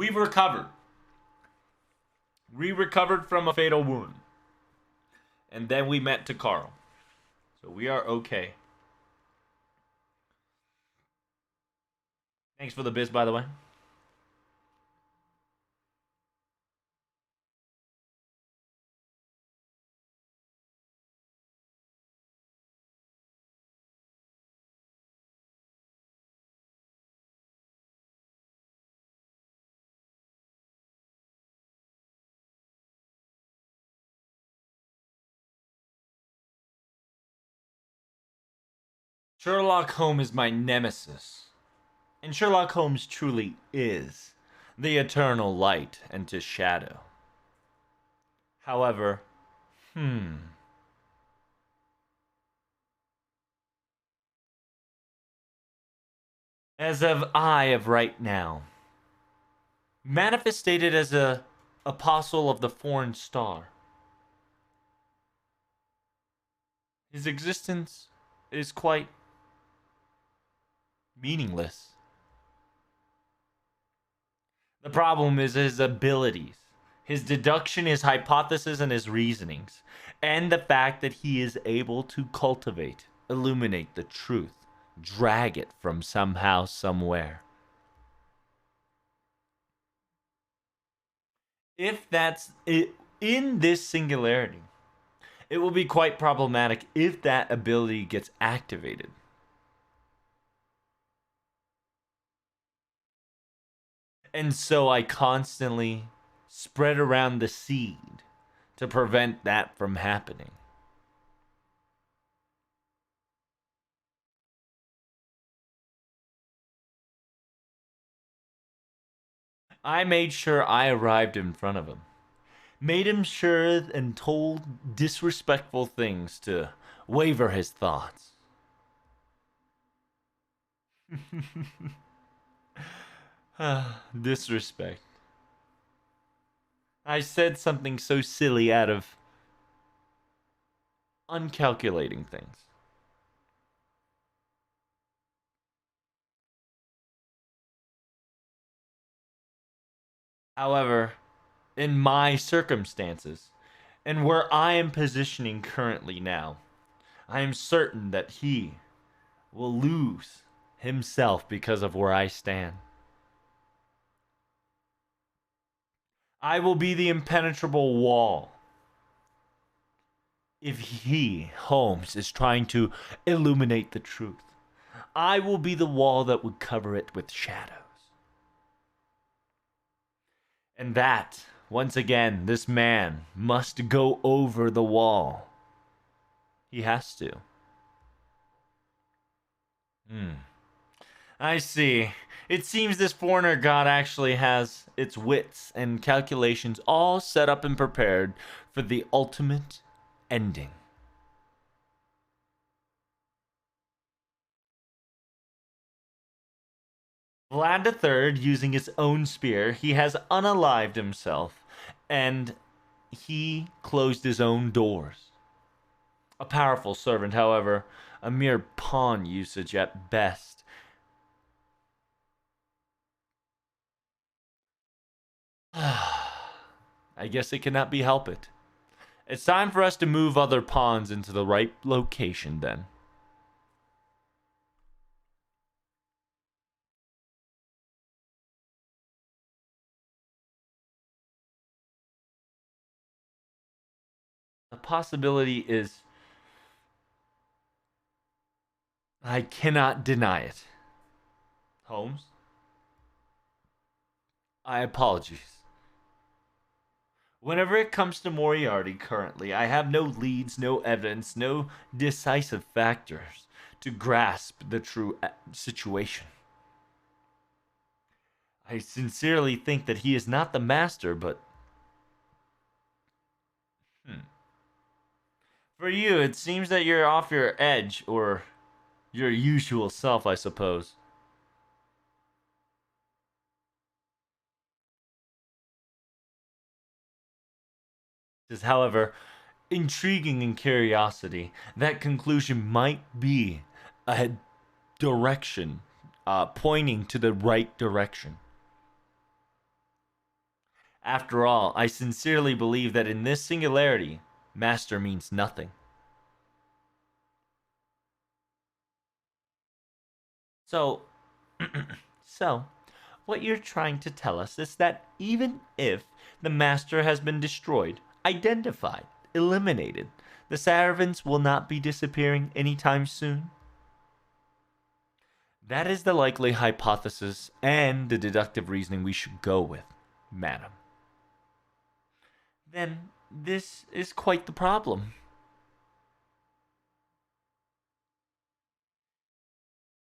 We've recovered. We recovered from a fatal wound. And then we met to Carl. So we are okay. Thanks for the biz, by the way. Sherlock Holmes is my nemesis. And Sherlock Holmes truly is the eternal light and to shadow. However, as of right now, manifested as a apostle of the foreign star. His existence is quite meaningless. The problem is his abilities, his deduction, his hypothesis, and his reasonings, and the fact that he is able to cultivate, illuminate the truth, drag it from somehow, somewhere. If that's it, in this singularity, it will be quite problematic if that ability gets activated. And so I constantly spread around the seed to prevent that from happening. I made sure I arrived in front of him. Made him sure and told disrespectful things to waver his thoughts. Disrespect. I said something so silly out of uncalculating things. However, in my circumstances, and where I am positioning currently now, I am certain that he will lose himself because of where I stand. I will be the impenetrable wall if he, Holmes, is trying to illuminate the truth. I will be the wall that would cover it with shadows. And that, once again, this man must go over the wall. He has to. I see. It seems this foreigner god actually has its wits and calculations all set up and prepared for the ultimate ending. Vlad III, using his own spear, he has unalived himself, and he closed his own doors. A powerful servant, however, a mere pawn usage at best. I guess it cannot be helped. It's time for us to move other pawns into the right location then. The possibility is I cannot deny it. Holmes, I apologize. Whenever it comes to Moriarty currently, I have no leads, no evidence, no decisive factors to grasp the true situation. I sincerely think that he is not the master, but for you, it seems that you're off your edge, or your usual self, I suppose. Is, however, intriguing in curiosity. That conclusion might be a direction, pointing to the right direction. After all, I sincerely believe that in this singularity, master means nothing. So, so, what you're trying to tell us is that even if the master has been destroyed, identified, eliminated, the Saravans will not be disappearing anytime soon? That is the likely hypothesis and the deductive reasoning we should go with, madam. Then this is quite the problem.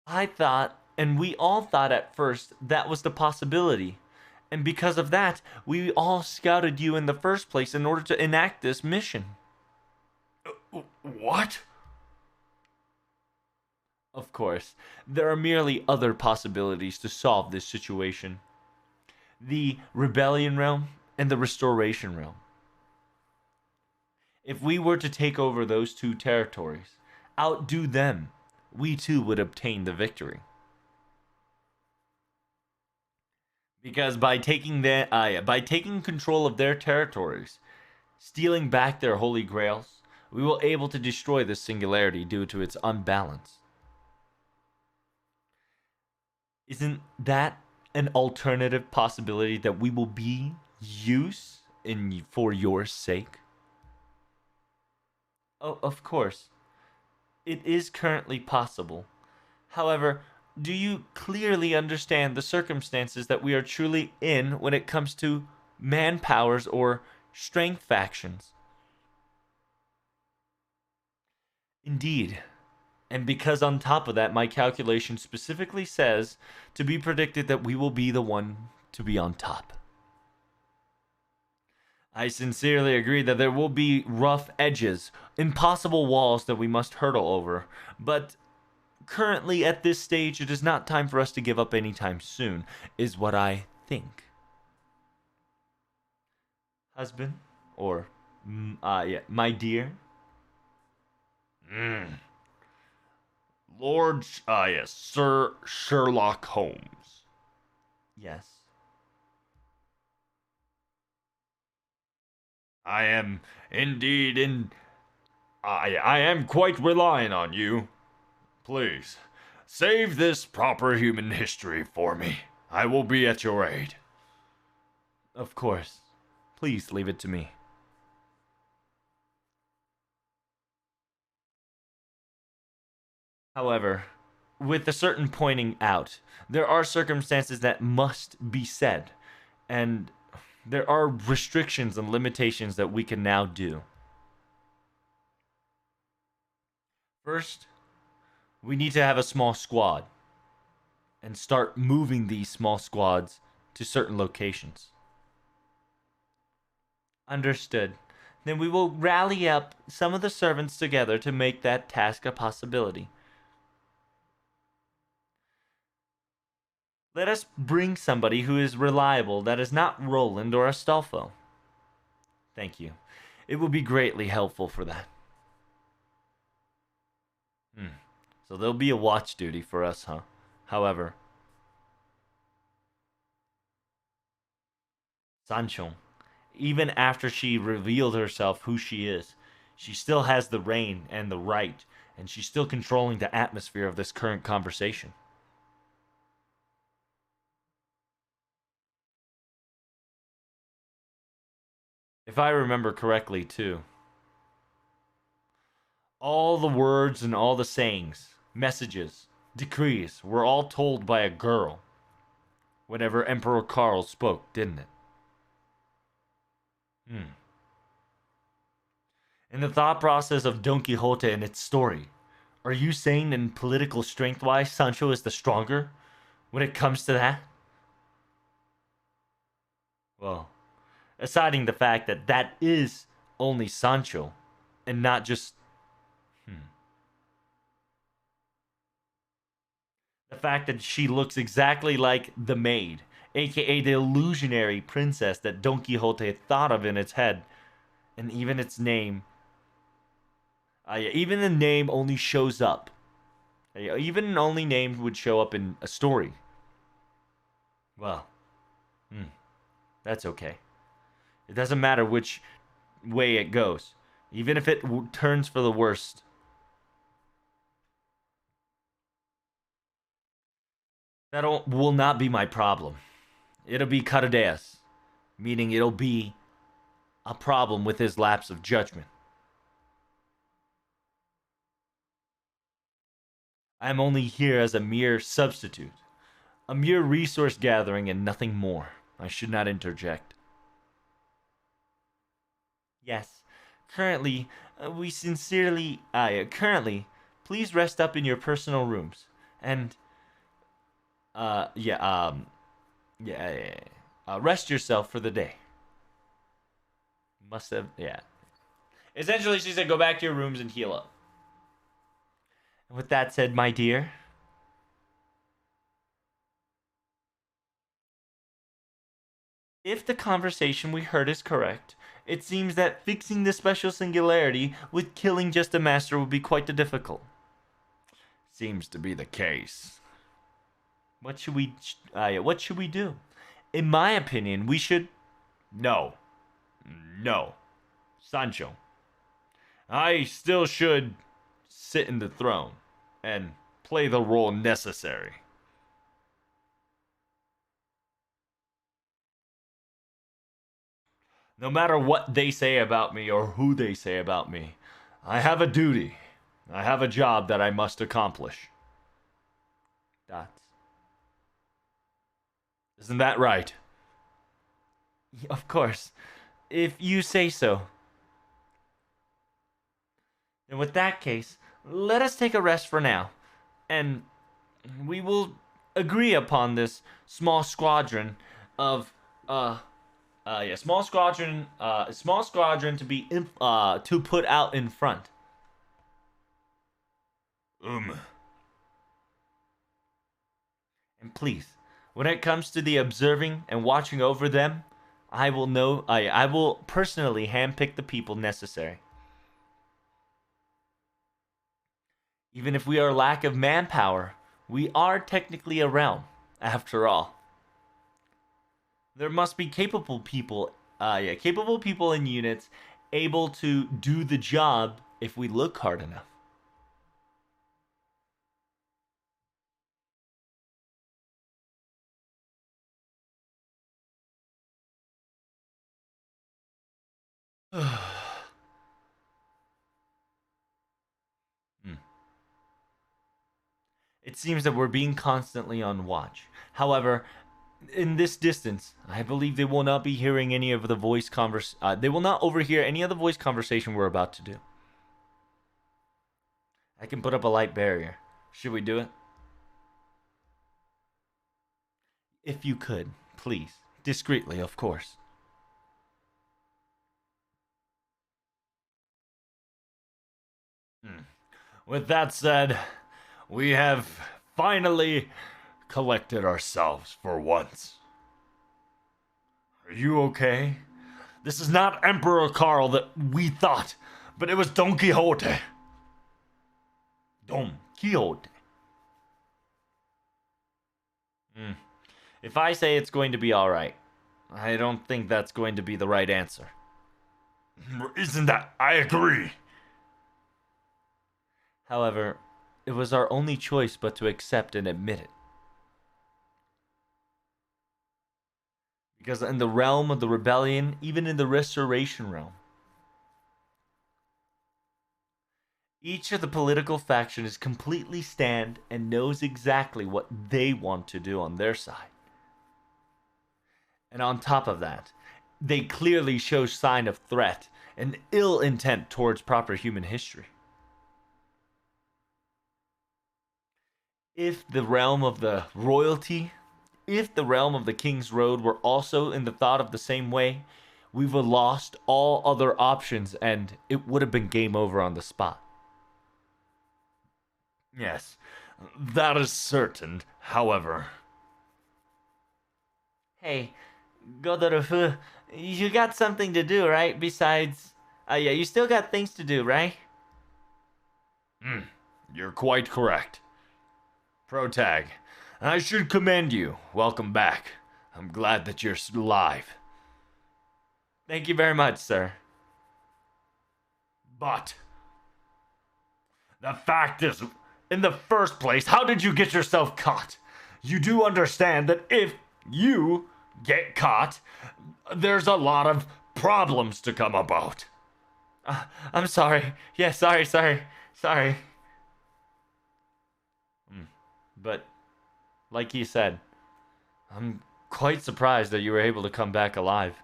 I thought, and we all thought at first, that was the possibility. And because of that, we all scouted you in the first place in order to enact this mission. What? Of course, there are merely other possibilities to solve this situation: the rebellion realm and the restoration realm. If we were to take over those two territories, outdo them, we too would obtain the victory. Because by taking control of their territories, stealing back their holy grails, we will able to destroy this singularity due to its unbalance. Isn't that an alternative possibility that we will be use in for your sake? Oh, of course. It is currently possible. However, do you clearly understand the circumstances that we are truly in when it comes to manpowers or strength factions? Indeed. And because on top of that, my calculation specifically says to be predicted that we will be the one to be on top. I sincerely agree that there will be rough edges, impossible walls that we must hurdle over, but currently at this stage it is not time for us to give up anytime soon, is what I think. Husband? Or, yeah, my dear? Lord, yes, Sir Sherlock Holmes. Yes. I am indeed I am quite relying on you. Please, save this proper human history for me. I will be at your aid. Of course. Please leave it to me. However, with a certain pointing out, there are circumstances that must be said, and there are restrictions and limitations that we can now do. First, we need to have a small squad and start moving these small squads to certain locations. Understood. Then we will rally up some of the servants together to make that task a possibility. Let us bring somebody who is reliable, that is not Roland or Astolfo. Thank you. It will be greatly helpful for that. So there'll be a watch duty for us, huh? However, Sancho, even after she revealed herself who she is, she still has the reign and the right, and she's still controlling the atmosphere of this current conversation. If I remember correctly, too, all the words and all the sayings, messages, decrees were all told by a girl whenever Emperor Karl spoke, didn't it? In the thought process of Don Quixote and its story, are you saying in political strength wise Sancho is the stronger when it comes to that? Well, aside the fact that that is only Sancho and not just the fact that she looks exactly like the maid, aka the illusionary princess that Don Quixote thought of in its head, and even its name. Yeah, even the name only shows up. Even an only name would show up in a story. Well, that's okay. It doesn't matter which way it goes, even if it turns for the worst. That will not be my problem. It'll be Caradeas, meaning it'll be a problem with his lapse of judgment. I'm only here as a mere substitute, a mere resource gathering and nothing more. I should not interject. Yes, currently, currently, please rest up in your personal rooms. And, uh, yeah, um, rest yourself for the day. Must have, yeah. Essentially, she said, go back to your rooms and heal up. And with that said, my dear, if the conversation we heard is correct, it seems that fixing the special singularity with killing just a master would be quite difficult. Seems to be the case. What should we do? In my opinion, we should. No. No. Sancho. I still should sit in the throne and play the role necessary. No matter what they say about me or who they say about me, I have a duty. I have a job that I must accomplish. Dots. Isn't that right? Of course, if you say so. And with that case, let us take a rest for now, and we will agree upon this small squadron of small squadron to be to put out in front. And please, when it comes to the observing and watching over them, I will personally handpick the people necessary. Even if we are lack of manpower, we are technically a realm, after all. There must be capable people in units able to do the job if we look hard enough. It seems that we're being constantly on watch. However, in this distance, I believe they will not be hearing any of the they will not overhear any of the voice conversation we're about to do. I can put up a light barrier. Should we do it? If you could, please. Discreetly, of course. With that said, we have finally collected ourselves for once. Are you okay? This is not Emperor Carl that we thought, but it was Don Quixote. Don Quixote. If I say it's going to be alright, I don't think that's going to be the right answer. Isn't that? I agree. However, it was our only choice but to accept and admit it. Because in the realm of the rebellion, even in the restoration realm, each of the political faction is completely stand and knows exactly what they want to do on their side. And on top of that, they clearly show sign of threat and ill intent towards proper human history. If the realm of the royalty, if the realm of the King's Road were also in the thought of the same way, we would have lost all other options and it would have been game over on the spot. Yes, that is certain, however. Hey, Godorofu, you got something to do, right? Besides, you still got things to do, right? You're quite correct. Protag, I should commend you. Welcome back. I'm glad that you're alive. Thank you very much, sir. But the fact is, in the first place, how did you get yourself caught? You do understand that if you get caught, there's a lot of problems to come about. I'm sorry. Yeah, sorry. But, like he said, I'm quite surprised that you were able to come back alive.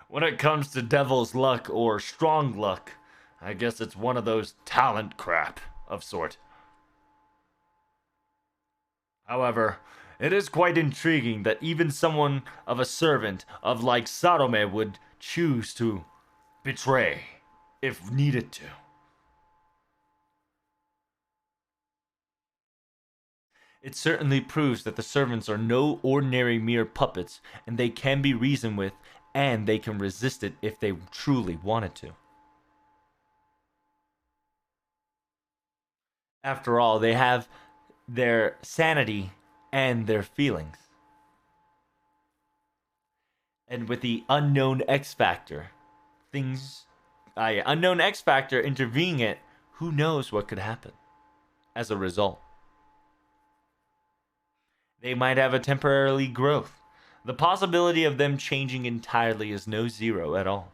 When it comes to devil's luck or strong luck, I guess it's one of those talent crap of sort. However, it is quite intriguing that even someone of a servant of like Sarome would choose to betray if needed to. It certainly proves that the servants are no ordinary mere puppets, and they can be reasoned with, and they can resist it if they truly wanted to. After all, they have their sanity and their feelings. And with the unknown X Factor, unknown X Factor intervening it, who knows what could happen as a result. They might have a temporary growth. The possibility of them changing entirely is no zero at all.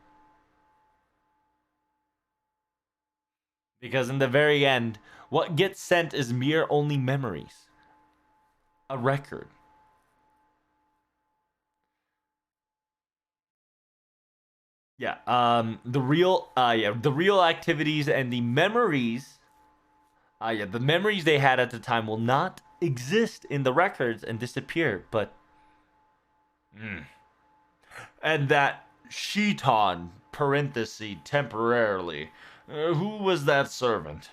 Because in the very end, what gets sent is mere only memories. A record. Yeah, the real activities and the memories, the memories they had at the time will not exist in the records and disappear, but and that Sheeton, parenthesis, temporarily, who was that servant?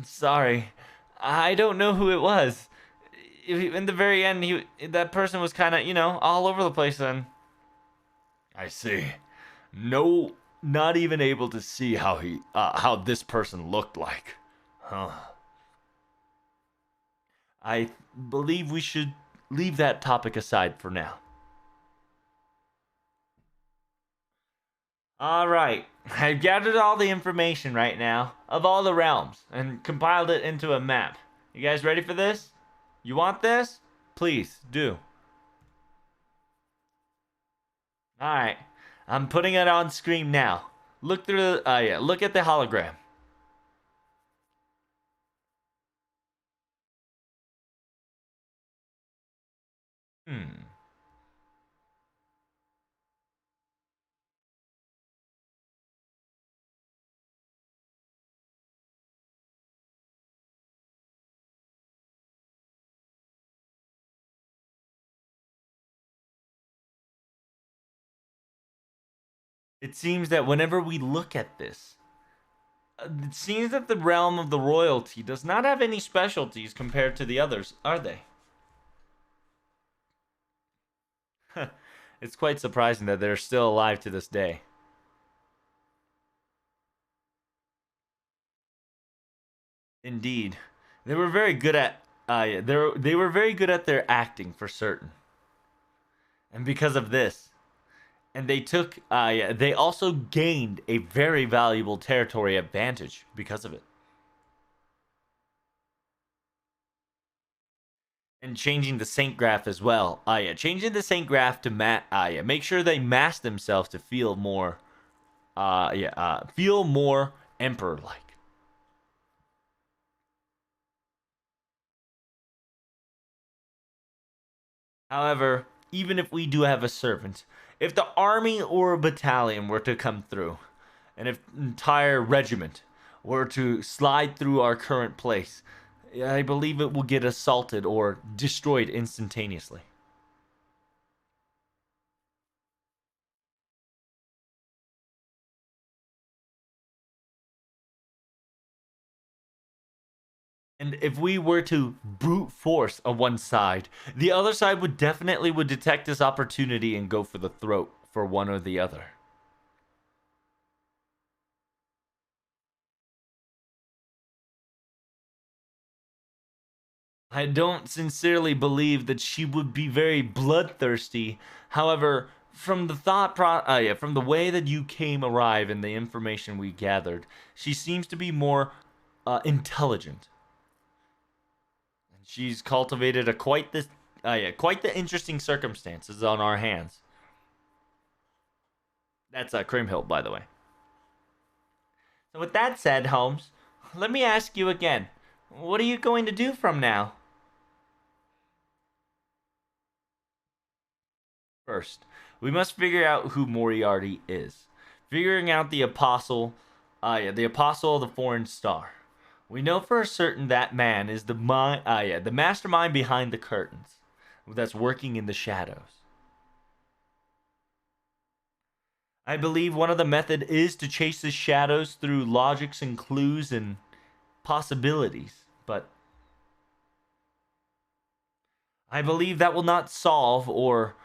Sorry, I don't know who it was. In the very end, that person was kind of, all over the place then. I see. No, not even able to see how this person looked like. Huh. I believe we should leave that topic aside for now. Alright, I've gathered all the information right now of all the realms and compiled it into a map. You guys ready for this? You want this? Please, do. Alright, I'm putting it on screen now. Look through look at the hologram. It seems that whenever we look at this, it seems that the realm of the royalty does not have any specialties compared to the others, are they? It's quite surprising that they're still alive to this day. Indeed, they were very good at they were very good at their acting for certain, and because of this, and they also gained a very valuable territory advantage because of it. And changing the Saint Graph as well. Changing the Saint Graph to make sure they mask themselves to feel more feel more emperor-like. However, even if we do have a servant, if the army or a battalion were to come through, and if an entire regiment were to slide through our current place, I believe it will get assaulted or destroyed instantaneously. And if we were to brute force on one side, the other side would detect this opportunity and go for the throat for one or the other. I don't sincerely believe that she would be very bloodthirsty. However, from the from the way that you arrive and the information we gathered, she seems to be more intelligent. And she's cultivated quite the interesting circumstances on our hands. That's Crimhild, by the way. So with that said, Holmes, let me ask you again. What are you going to do from now? First, we must figure out who Moriarty is. Figuring out the the apostle of the foreign star. We know for certain that man is the mastermind behind the curtains, that's working in the shadows. I believe one of the method is to chase the shadows through logics and clues and possibilities, but I believe that will not solve or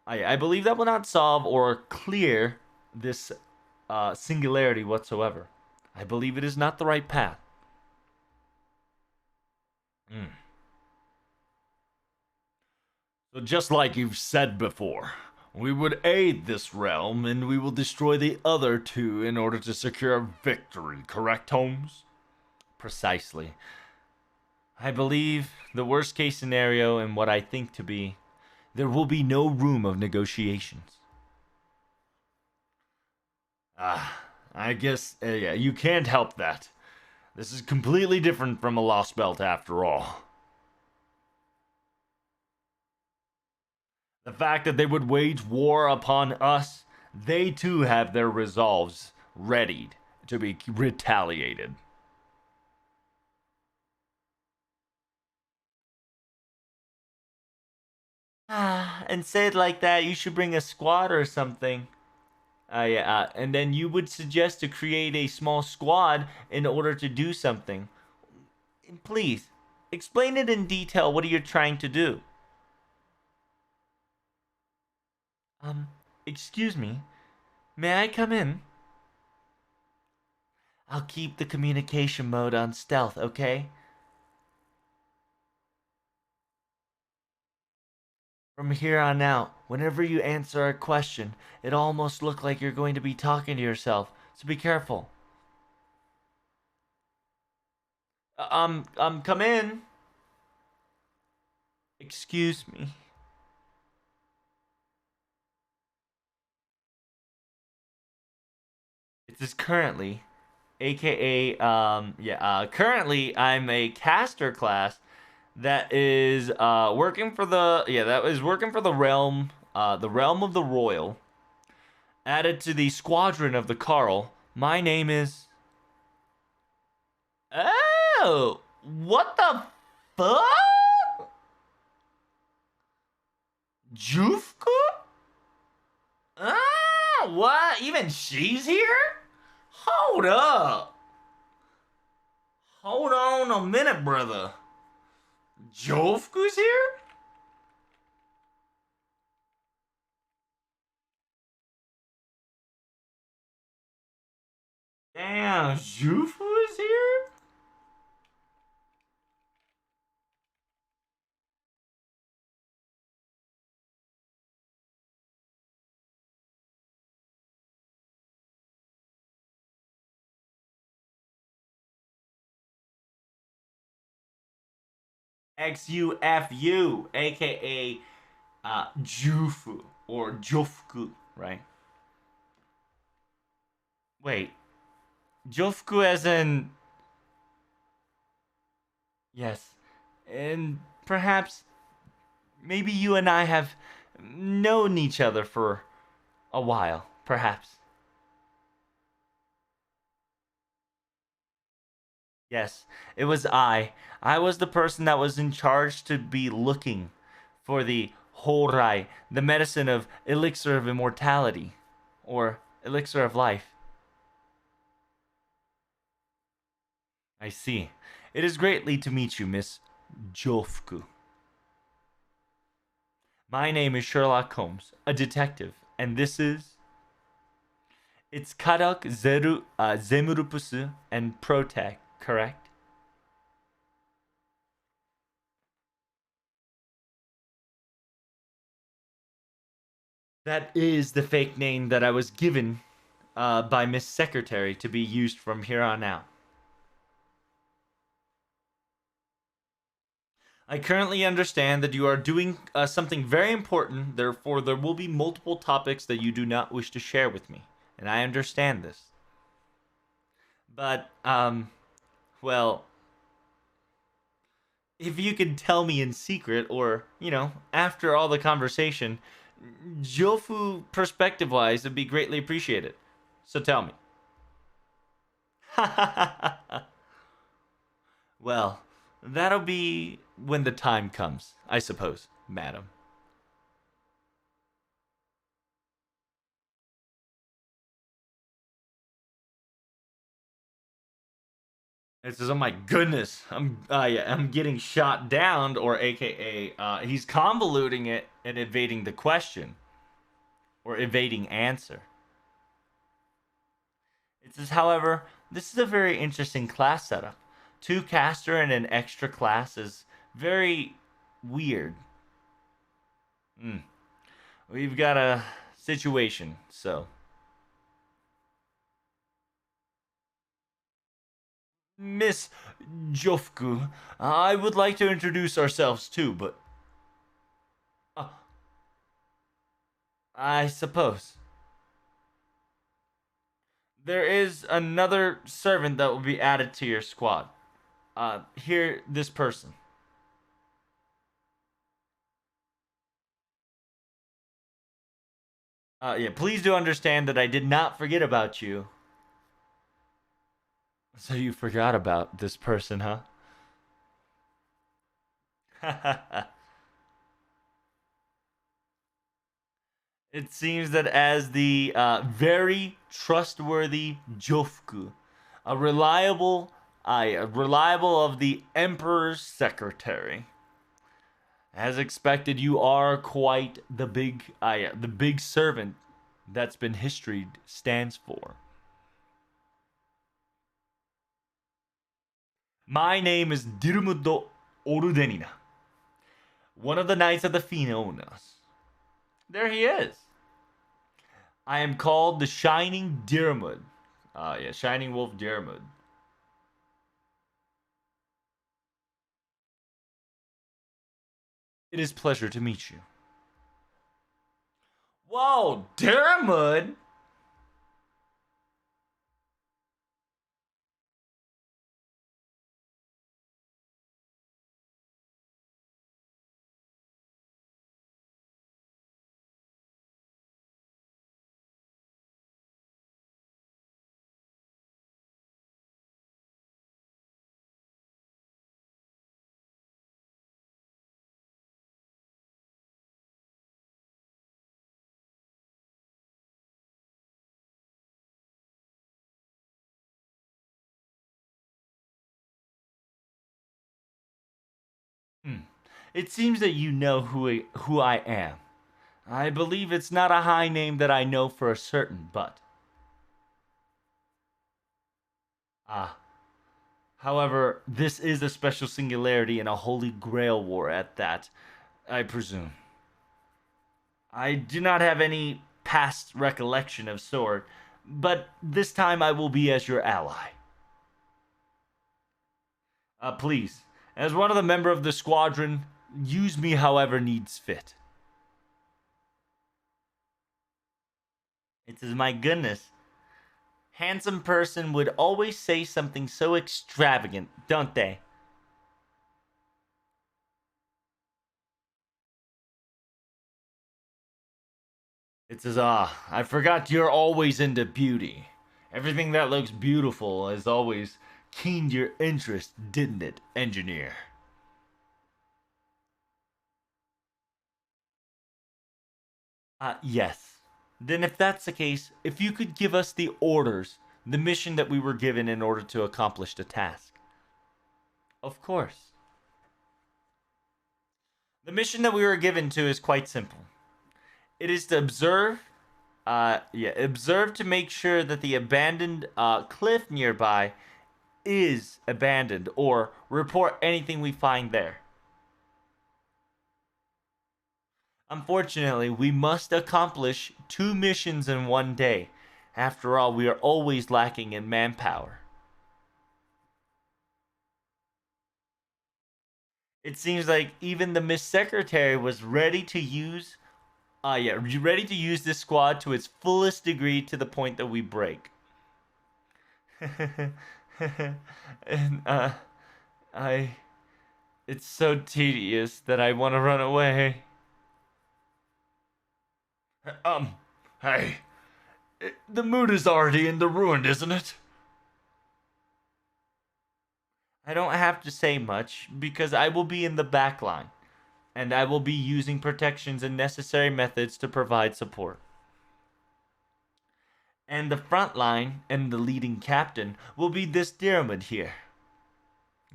I believe that will not solve or clear this singularity whatsoever. I believe it is not the right path. Mm. So just like you've said before, we would aid this realm and we will destroy the other two in order to secure a victory, correct, Holmes? Precisely. I believe the worst case scenario and what I think to be, there will be no room of negotiations. I guess, yeah, you can't help that. This is completely different from a Lost Belt after all. The fact that they would wage war upon us, they too have their resolves readied to be retaliated. And say it like that, you should bring a squad or something. Yeah, and then you would suggest to create a small squad in order to do something. Please, explain it in detail. What are you trying to do? Excuse me. May I come in? I'll keep the communication mode on stealth, okay? From here on out, whenever you answer a question, it almost looks like you're going to be talking to yourself, so be careful. Come in. Excuse me. It is currently, aka, currently I'm a caster class that is working for the realm of the royal, added to the squadron of the Carl. My name is. Oh, what the fuck? Jufka? What? Even she's here? Hold up. Hold on a minute, brother. Jofku's here? Damn, Jufu is here? XUFU, aka Jufu or Jofku, right? Wait, Jofku as in. Yes. And perhaps maybe you and I have known each other for a while, perhaps. Yes, it was I. I was the person that was in charge to be looking for the Horai, the medicine of elixir of immortality, or elixir of life. I see. It is greatly to meet you, Miss Jofku. My name is Sherlock Holmes, a detective, and this is. It's Karak Zemurupus and Protec, correct? That is the fake name that I was given by Miss Secretary to be used from here on out. I currently understand that you are doing something very important, therefore, there will be multiple topics that you do not wish to share with me. And I understand this. But, well, if you could tell me in secret, or, after all the conversation, Jofu perspective wise, would be greatly appreciated. So tell me. Well, that'll be when the time comes, I suppose, madam. It says, "Oh my goodness, I'm getting shot down," or AKA, he's convoluting it and evading the question or evading answer. It says, however, this is a very interesting class setup. Two caster and an extra class is very weird. Hmm. We've got a situation, so. Miss Jofku, I would like to introduce ourselves too, but. Uh, I suppose. There is another servant that will be added to your squad. Here, this person. Yeah, please do understand that I did not forget about you. So you forgot about this person, huh? It seems that as the very trustworthy Jofku, a reliable of the Emperor's secretary, as expected, you are quite the big servant that's been history stands for. My name is Dirmudo Orudenina, one of the knights of the Finonas. There he is. I am called the Shining Diarmid. Yeah, Shining Wolf Diarmid. It is pleasure to meet you. Whoa, Diarmid! Hmm. It seems that you know who I am. I believe it's not a high name that I know for a certain, but. Ah. However, this is a special singularity in a holy grail war at that, I presume. I do not have any past recollection of sword, but this time I will be as your ally. Please, as one of the member of the squadron, use me however needs fit. It says, my goodness. Handsome person would always say something so extravagant, don't they? It says, I forgot you're always into beauty. Everything that looks beautiful has always keened your interest, didn't it, engineer? Yes. Then if that's the case, if you could give us the orders, the mission that we were given in order to accomplish the task. Of course. The mission that we were given to is quite simple. It is to observe to make sure that the abandoned cliff nearby is abandoned, or report anything we find there. Unfortunately, we must accomplish 2 missions in one day. After all, we are always lacking in manpower. It seems like even the Miss Secretary was ready to use ready to use this squad to its fullest degree to the point that we break. And I it's so tedious that I want to run away. Hey, the mood is already in the ruin, isn't it? I don't have to say much because I will be in the back line and I will be using protections and necessary methods to provide support. And the front line and the leading captain will be this Diarmid here.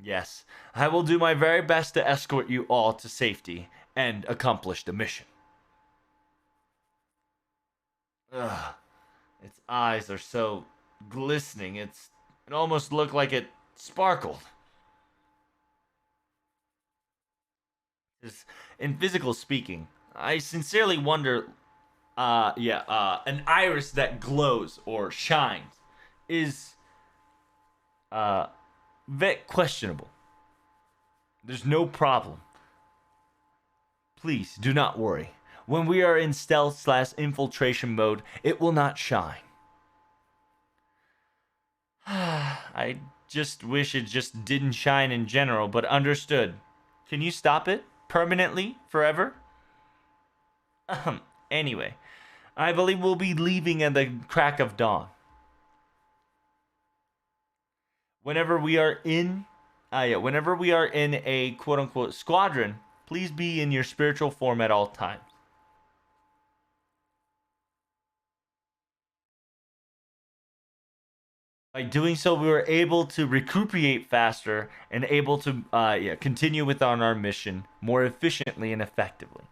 Yes, I will do my very best to escort you all to safety and accomplish the mission. Ugh, its eyes are so glistening, it almost looked like it sparkled. In physical speaking, I sincerely wonder, an iris that glows or shines is, vet questionable. There's no problem. Please do not worry. When we are in stealth/infiltration mode, it will not shine. I just wish it just didn't shine in general, but understood. Can you stop it? Permanently? Forever? Anyway, I believe we'll be leaving at the crack of dawn. Whenever we are in a quote unquote squadron, please be in your spiritual form at all times. By doing so, we were able to recuperate faster and able to continue with on our mission more efficiently and effectively.